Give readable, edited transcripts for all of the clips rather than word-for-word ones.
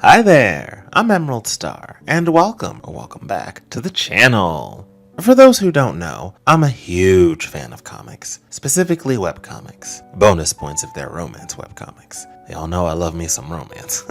Hi there, I'm Emerald Star, and welcome back to the channel. For those who don't know, I'm a huge fan of comics, specifically webcomics. Bonus points if they're romance webcomics. Y'all know I love me some romance.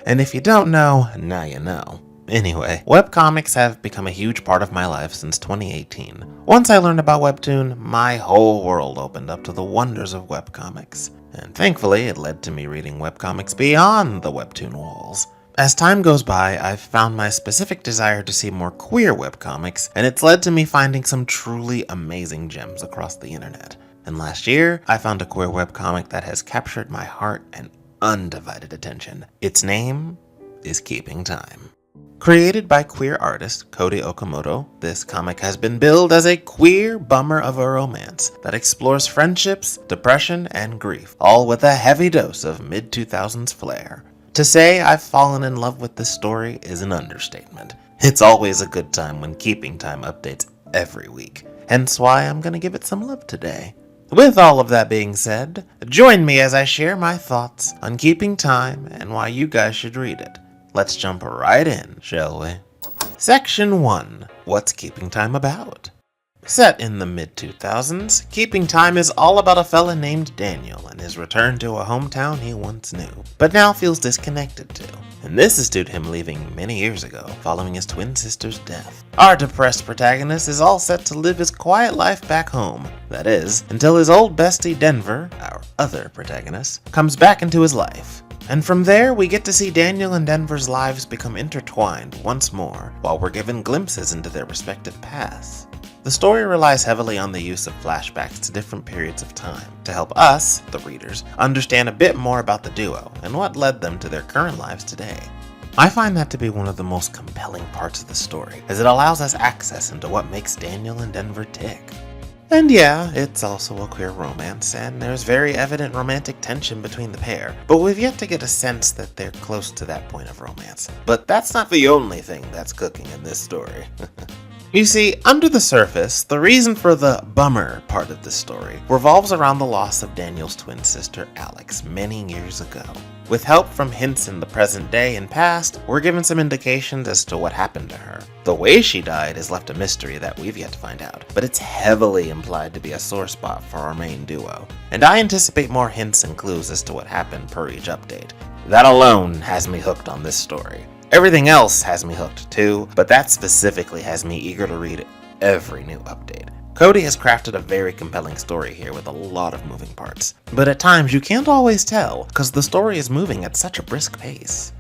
And if you don't know, now you know. Anyway, webcomics have become a huge part of my life since 2018. Once I learned about Webtoon, my whole world opened up to the wonders of webcomics. And thankfully, it led to me reading webcomics beyond the Webtoon walls. As time goes by, I've found my specific desire to see more queer webcomics, and it's led to me finding some truly amazing gems across the internet. And last year, I found a queer webcomic that has captured my heart and undivided attention. Its name is Keeping Time. Created by queer artist Cody Okamoto, this comic has been billed as a queer bummer of a romance that explores friendships, depression, and grief, all with a heavy dose of mid-2000s flair. To say I've fallen in love with this story is an understatement. It's always a good time when Keeping Time updates every week, hence why I'm gonna give it some love today. With all of that being said, join me as I share my thoughts on Keeping Time and why you guys should read it. Let's jump right in, shall we? Section 1. What's Keeping Time about? Set in the mid-2000s, Keeping Time is all about a fella named Daniel and his return to a hometown he once knew, but now feels disconnected to. And this is due to him leaving many years ago, following his twin sister's death. Our depressed protagonist is all set to live his quiet life back home. That is, until his old bestie Denver, our other protagonist, comes back into his life. And from there, we get to see Daniel and Denver's lives become intertwined once more, while we're given glimpses into their respective paths. The story relies heavily on the use of flashbacks to different periods of time to help us, the readers, understand a bit more about the duo and what led them to their current lives today. I find that to be one of the most compelling parts of the story, as it allows us access into what makes Daniel and Denver tick. And yeah, it's also a queer romance, and there's very evident romantic tension between the pair, but we've yet to get a sense that they're close to that point of romance. But that's not the only thing that's cooking in this story. You see, under the surface, the reason for the bummer part of this story revolves around the loss of Daniel's twin sister Alex many years ago. With help from hints in the present day and past, we're given some indications as to what happened to her. The way she died is left a mystery that we've yet to find out, but it's heavily implied to be a sore spot for our main duo. And I anticipate more hints and clues as to what happened per each update. That alone has me hooked on this story. Everything else has me hooked too, but that specifically has me eager to read every new update. Cody has crafted a very compelling story here with a lot of moving parts, but at times you can't always tell because the story is moving at such a brisk pace.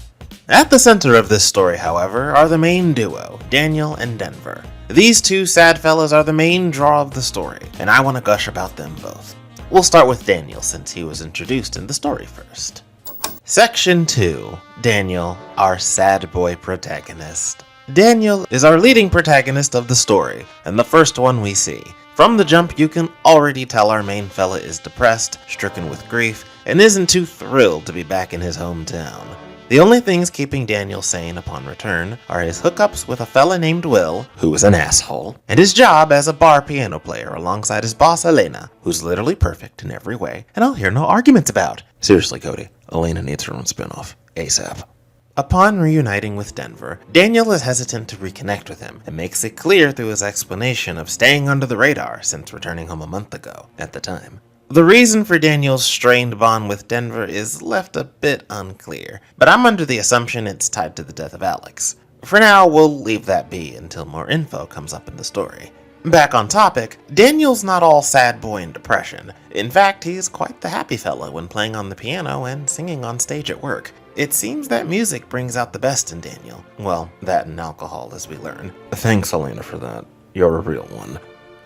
At the center of this story, however, are the main duo, Daniel and Denver. These two sad fellas are the main draw of the story, and I want to gush about them both. We'll start with Daniel since he was introduced in the story first. Section 2. Daniel, our sad boy protagonist. Daniel is our leading protagonist of the story, and the first one we see. From the jump, you can already tell our main fella is depressed, stricken with grief, and isn't too thrilled to be back in his hometown. The only things keeping Daniel sane upon return are his hookups with a fella named Will, who is an asshole, and his job as a bar piano player alongside his boss Elena, who's literally perfect in every way, and I'll hear no arguments about. Seriously, Cody, Elena needs her own spinoff, ASAP. Upon reuniting with Denver, Daniel is hesitant to reconnect with him and makes it clear through his explanation of staying under the radar since returning home a month ago, at the time. The reason for Daniel's strained bond with Denver is left a bit unclear, but I'm under the assumption it's tied to the death of Alex. For now, we'll leave that be until more info comes up in the story. Back on topic, Daniel's not all sad boy and depression. In fact, he's quite the happy fella when playing on the piano and singing on stage at work. It seems that music brings out the best in Daniel. Well, that and alcohol, as we learn. Thanks, Elena, for that. You're a real one.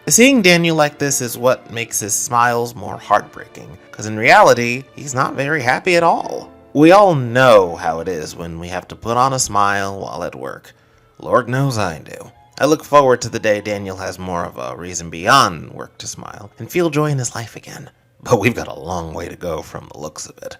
Seeing Daniel like this is what makes his smiles more heartbreaking, because in reality, he's not very happy at all. We all know how it is when we have to put on a smile while at work. Lord knows I do. I look forward to the day Daniel has more of a reason beyond work to smile and feel joy in his life again. But we've got a long way to go from the looks of it.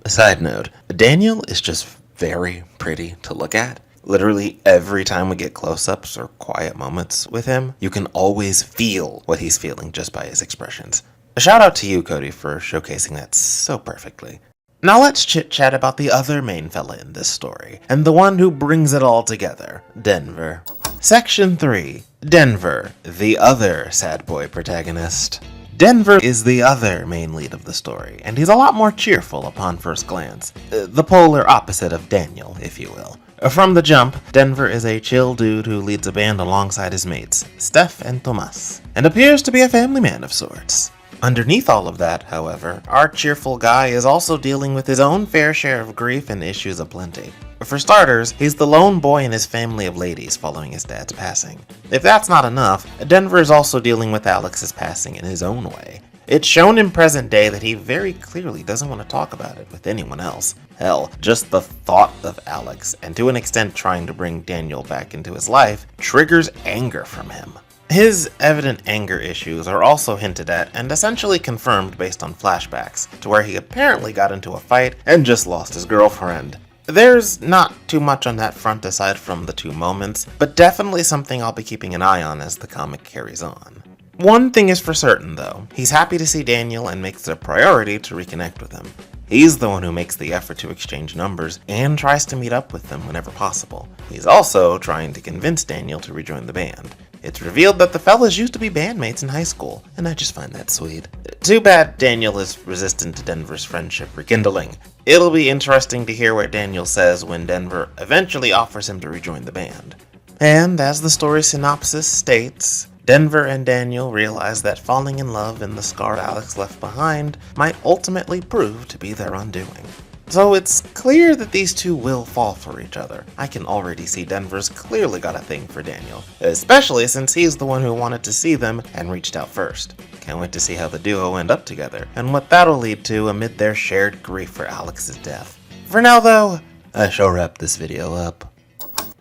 Side note, Daniel is just very pretty to look at. Literally every time we get close-ups or quiet moments with him, you can always feel what he's feeling just by his expressions. A shout out to you, Cody, for showcasing that so perfectly. Now let's chit-chat about the other main fella in this story, and the one who brings it all together, Denver. Section 3. Denver, the other sad boy protagonist. Denver is the other main lead of the story, and he's a lot more cheerful upon first glance. The polar opposite of Daniel, if you will. From the jump, Denver is a chill dude who leads a band alongside his mates, Steph and Tomas, and appears to be a family man of sorts. Underneath all of that, however, our cheerful guy is also dealing with his own fair share of grief and issues aplenty. For starters, he's the lone boy in his family of ladies following his dad's passing. If that's not enough, Denver is also dealing with Alex's passing in his own way. It's shown in present day that he very clearly doesn't want to talk about it with anyone else. Hell, just the thought of Alex, and to an extent trying to bring Daniel back into his life, triggers anger from him. His evident anger issues are also hinted at and essentially confirmed based on flashbacks, to where he apparently got into a fight and just lost his girlfriend. There's not too much on that front aside from the two moments, but definitely something I'll be keeping an eye on as the comic carries on. One thing is for certain though, he's happy to see Daniel and makes it a priority to reconnect with him. He's the one who makes the effort to exchange numbers and tries to meet up with them whenever possible. He's also trying to convince Daniel to rejoin the band. It's revealed that the fellas used to be bandmates in high school, and I just find that sweet. Too bad Daniel is resistant to Denver's friendship rekindling. It'll be interesting to hear what Daniel says when Denver eventually offers him to rejoin the band. And as the story synopsis states, Denver and Daniel realize that falling in love and the scar Alex left behind might ultimately prove to be their undoing. So it's clear that these two will fall for each other. I can already see Denver's clearly got a thing for Daniel, especially since he's the one who wanted to see them and reached out first. Can't wait to see how the duo end up together, and what that'll lead to amid their shared grief for Alex's death. For now though, I shall wrap this video up.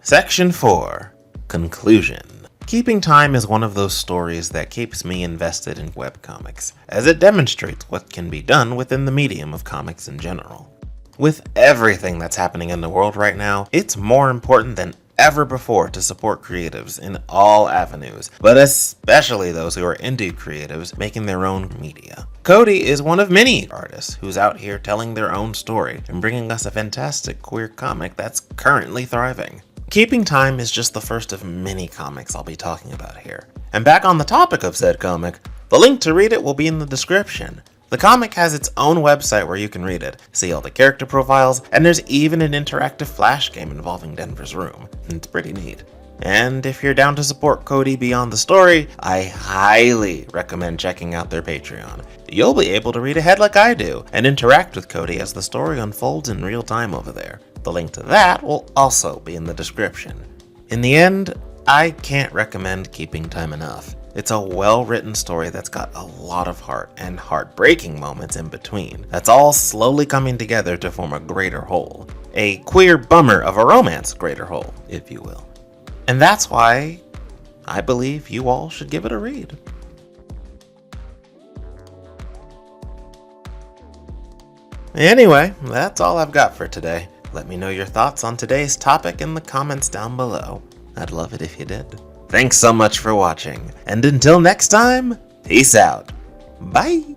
Section 4. Conclusion. Keeping Time is one of those stories that keeps me invested in webcomics, as it demonstrates what can be done within the medium of comics in general. With everything that's happening in the world right now, it's more important than ever before to support creatives in all avenues, but especially those who are indie creatives making their own media. Cody is one of many artists who's out here telling their own story and bringing us a fantastic queer comic that's currently thriving. Keeping Time is just the first of many comics I'll be talking about here. And back on the topic of said comic, the link to read it will be in the description. The comic has its own website where you can read it, see all the character profiles, and there's even an interactive flash game involving Denver's room. It's pretty neat. And if you're down to support Cody beyond the story, I highly recommend checking out their Patreon. You'll be able to read ahead like I do, and interact with Cody as the story unfolds in real time over there. The link to that will also be in the description. In the end, I can't recommend Keeping Time enough. It's a well-written story that's got a lot of heart and heartbreaking moments in between. That's all slowly coming together to form a greater whole. A queer bummer of a romance greater whole, if you will. And that's why I believe you all should give it a read. Anyway, that's all I've got for today. Let me know your thoughts on today's topic in the comments down below. I'd love it if you did. Thanks so much for watching, and until next time, peace out. Bye!